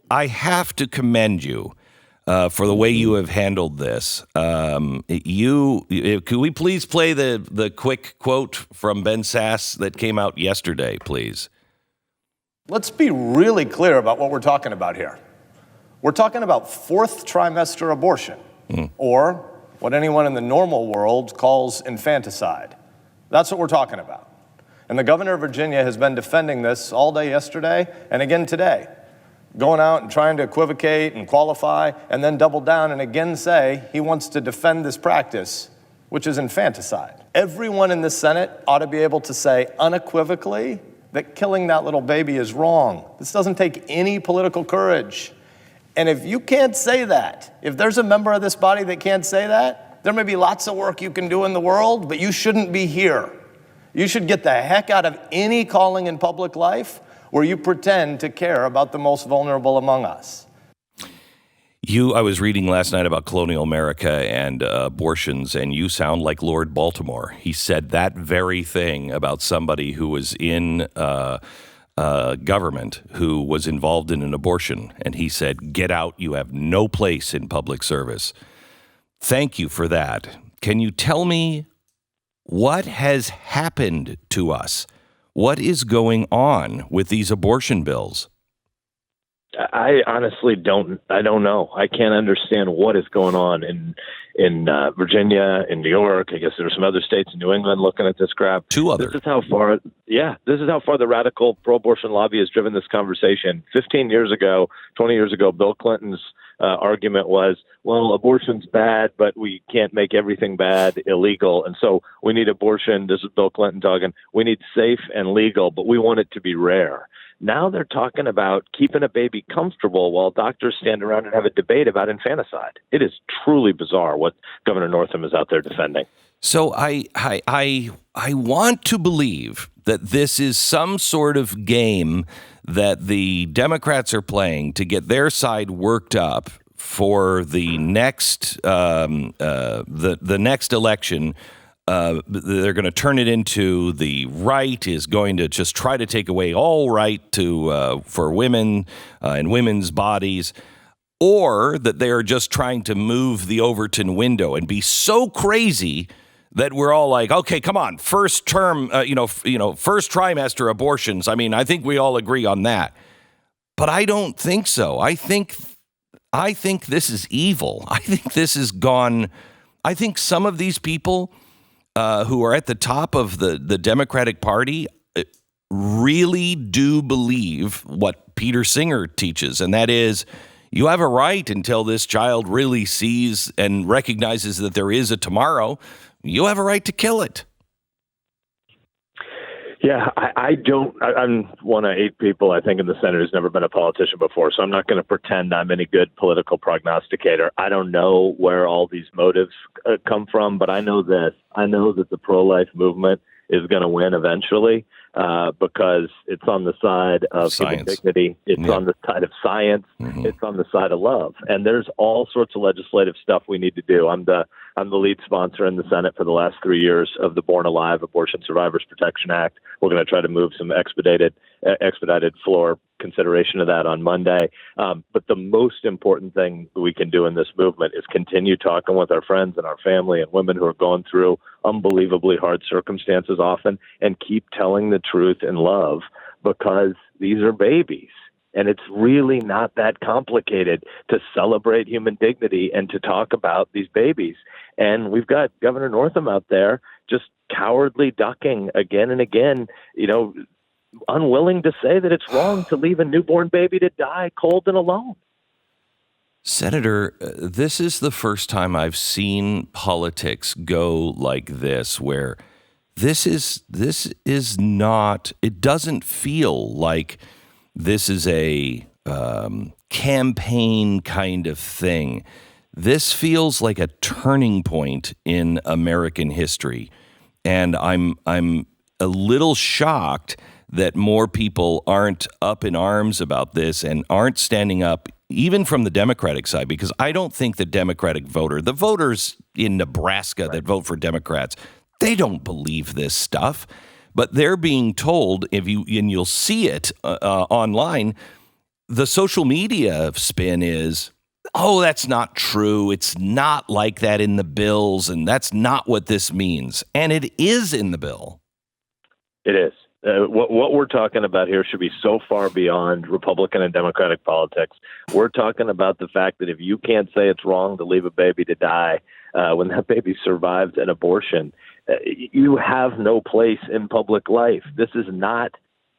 I have to commend you for the way you have handled this. Could we please play the quick quote from Ben Sasse that came out yesterday, please? Let's be really clear about what we're talking about here. We're talking about fourth trimester abortion, or what anyone in the normal world calls infanticide. That's what we're talking about. And the governor of Virginia has been defending this all day yesterday and again today, going out and trying to equivocate and qualify and then double down and again say he wants to defend this practice, which is infanticide. Everyone in the Senate ought to be able to say unequivocally that killing that little baby is wrong. This doesn't take any political courage. And if you can't say that, if there's a member of this body that can't say that, there may be lots of work you can do in the world, but you shouldn't be here. You should get the heck out of any calling in public life where you pretend to care about the most vulnerable among us. I was reading last night about colonial America and abortions, and you sound like Lord Baltimore. He said that very thing about somebody who was in government who was involved in an abortion, and he said, "Get out, you have no place in public service." Thank you for that. Can you tell me what has happened to us? What is going on with these abortion bills? I honestly don't know. I can't understand what is going on in Virginia, in New York. I guess there are some other states in New England looking at this crap. Two others. This is how far the radical pro-abortion lobby has driven this conversation. 20 years ago, Bill Clinton's argument was, well, abortion's bad, but we can't make everything bad illegal. And so we need abortion. This is Bill Clinton talking. We need safe and legal, but we want it to be rare. Now they're talking about keeping a baby comfortable while doctors stand around and have a debate about infanticide. It is truly bizarre what Governor Northam is out there defending. So I want to believe that this is some sort of game that the Democrats are playing to get their side worked up for the next the next election. They're going to turn it into the right is going to just try to take away all right to for women and women's bodies, or that they are just trying to move the Overton window and be so crazy that we're all like, okay, come on, first trimester abortions. I mean, I think we all agree on that, but I don't think so. I think this is evil. I think this is gone. I think some of these people who are at the top of the Democratic Party really do believe what Peter Singer teaches, and that is you have a right until this child really sees and recognizes that there is a tomorrow. You have a right to kill it. Yeah, I'm one of 8 people, I think, in the Senate who's never been a politician before, so I'm not going to pretend I'm any good political prognosticator. I don't know where all these motives come from, but I know this. I know that the pro-life movement is going to win eventually because it's on the side of human dignity. It's on the side of science. Mm-hmm. It's on the side of love. And there's all sorts of legislative stuff we need to do. I'm the lead sponsor in the Senate for the last 3 years of the Born Alive Abortion Survivors Protection Act. We're going to try to move some expedited floor consideration of that on Monday. But the most important thing we can do in this movement is continue talking with our friends and our family and women who are going through unbelievably hard circumstances often, and keep telling the truth in love, because these are babies. And it's really not that complicated to celebrate human dignity and to talk about these babies. And we've got Governor Northam out there just cowardly ducking again and again, unwilling to say that it's wrong to leave a newborn baby to die cold and alone. Senator, this is the first time I've seen politics go like this, where this is not, it doesn't feel like this is a campaign kind of thing. This feels like a turning point in American history. And I'm a little shocked that more people aren't up in arms about this and aren't standing up, even from the Democratic side, because I don't think the the voters in Nebraska that vote for Democrats, they don't believe this stuff. But they're being told, and you'll see it online, the social media spin is, oh, that's not true. It's not like that in the bills, and that's not what this means. And it is in the bill. It is. What we're talking about here should be so far beyond Republican and Democratic politics. We're talking about the fact that if you can't say it's wrong to leave a baby to die when that baby survived an abortion, you have no place in public life. This is not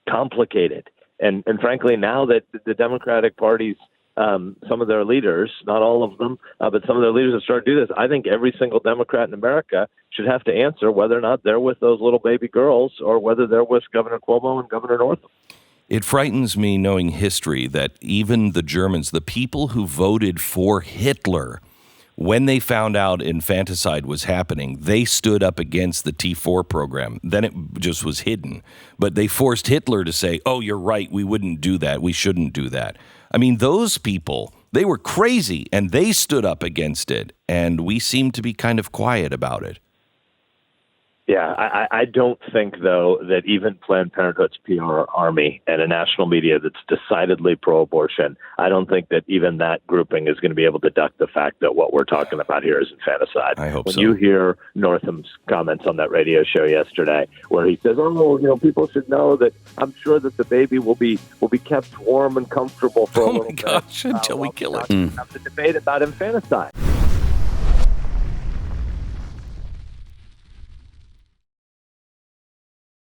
complicated. And frankly, now that the Democratic Party's some of their leaders, not all of them, but some of their leaders have started to do this, I think every single Democrat in America should have to answer whether or not they're with those little baby girls or whether they're with Governor Cuomo and Governor Northam. It frightens me, knowing history, that even the Germans, the people who voted for Hitler, when they found out infanticide was happening, they stood up against the T4 program. Then it just was hidden. But they forced Hitler to say, oh, you're right, we wouldn't do that. We shouldn't do that. I mean, those people, they were crazy, and they stood up against it. And we seem to be kind of quiet about it. Yeah, I don't think, though, that even Planned Parenthood's PR army and a national media that's decidedly pro-abortion, I don't think that even that grouping is going to be able to duck the fact that what we're talking about here is infanticide. I hope so. When you hear Northam's comments on that radio show yesterday, where he says, people should know that I'm sure that the baby will be kept warm and comfortable for a little bit. Oh, my gosh, until we kill it. Have the debate about infanticide.